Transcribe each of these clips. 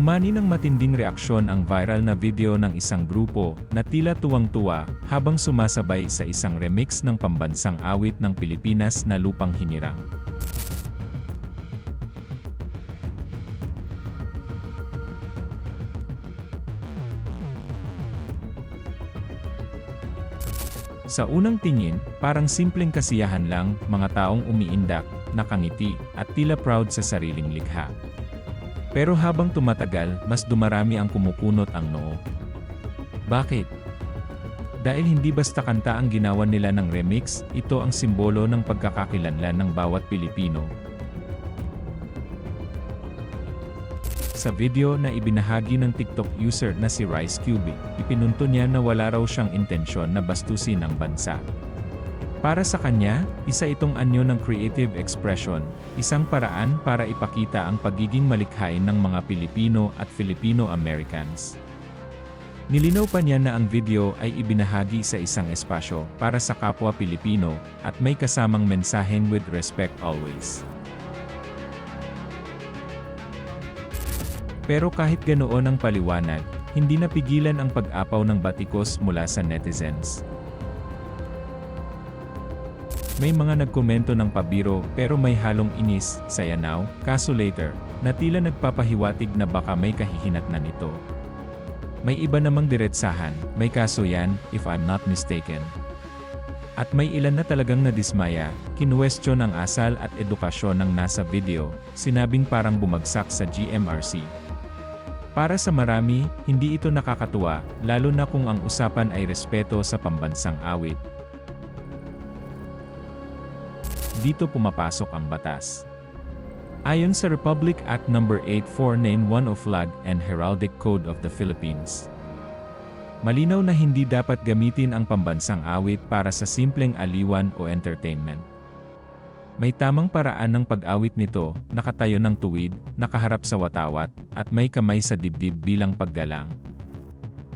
Umani ng matinding reaksyon ang viral na video ng isang grupo na tila tuwang-tuwa habang sumasabay sa isang remix ng pambansang awit ng Pilipinas na Lupang Hinirang. Sa unang tingin, parang simpleng kasiyahan lang, mga taong umiindak, nakangiti, at tila proud sa sariling likha. Pero habang tumatagal, mas dumarami ang kumukunot ang noo. Bakit? Dahil hindi basta kanta ang ginawa nila ng remix, ito ang simbolo ng pagkakakilanlan ng bawat Pilipino. Sa video na ibinahagi ng TikTok user na si Rice Cubic, ipinunto niya na wala raw siyang intensyon na bastusin ang bansa. Para sa kanya, isa itong anyo ng creative expression, isang paraan para ipakita ang pagiging malikhain ng mga Pilipino at Filipino-Americans. Nilinaw pa niya na ang video ay ibinahagi sa isang espasyo para sa kapwa Pilipino at may kasamang mensaheng with respect always. Pero kahit ganoon ang paliwanag, hindi napigilan ang pag-apaw ng batikos mula sa netizens. May mga nagkomento ng pabiro pero may halong inis, sayanaw, kaso later, na tila nagpapahiwatig na baka may kahihinatnan ito. May iba namang diretsahan, may kaso yan, if I'm not mistaken. At may ilan na talagang nadismaya, kinuwestiyon ang asal at edukasyon ng nasa video, sinabing parang bumagsak sa GMRC. Para sa marami, hindi ito nakakatuwa, lalo na kung ang usapan ay respeto sa pambansang awit. Dito pumapasok ang batas. Ayon sa Republic Act No. 8491 of Flag and Heraldic Code of the Philippines, malinaw na hindi dapat gamitin ang pambansang awit para sa simpleng aliwan o entertainment. May tamang paraan ng pag-awit nito, nakatayo ng tuwid, nakaharap sa watawat, at may kamay sa dibdib bilang paggalang.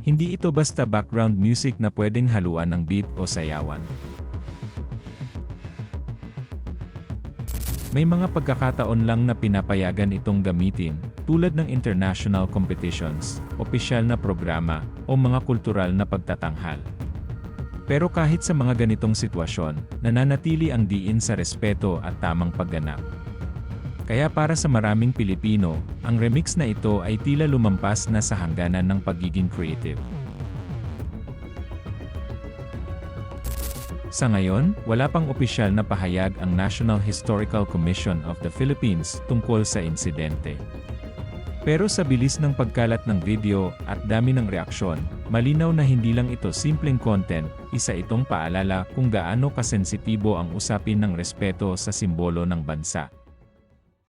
Hindi ito basta background music na pwedeng haluan ng beat o sayawan. May mga pagkakataon lang na pinapayagan itong gamitin, tulad ng international competitions, opisyal na programa, o mga kultural na pagtatanghal. Pero kahit sa mga ganitong sitwasyon, nananatili ang diin sa respeto at tamang pagganap. Kaya para sa maraming Pilipino, ang remix na ito ay tila lumampas na sa hangganan ng pagiging creative. Sa ngayon, wala pang opisyal na pahayag ang National Historical Commission of the Philippines tungkol sa insidente. Pero sa bilis ng pagkalat ng video at dami ng reaksyon, malinaw na hindi lang ito simpleng content, isa itong paalala kung gaano kasensitibo ang usapin ng respeto sa simbolo ng bansa.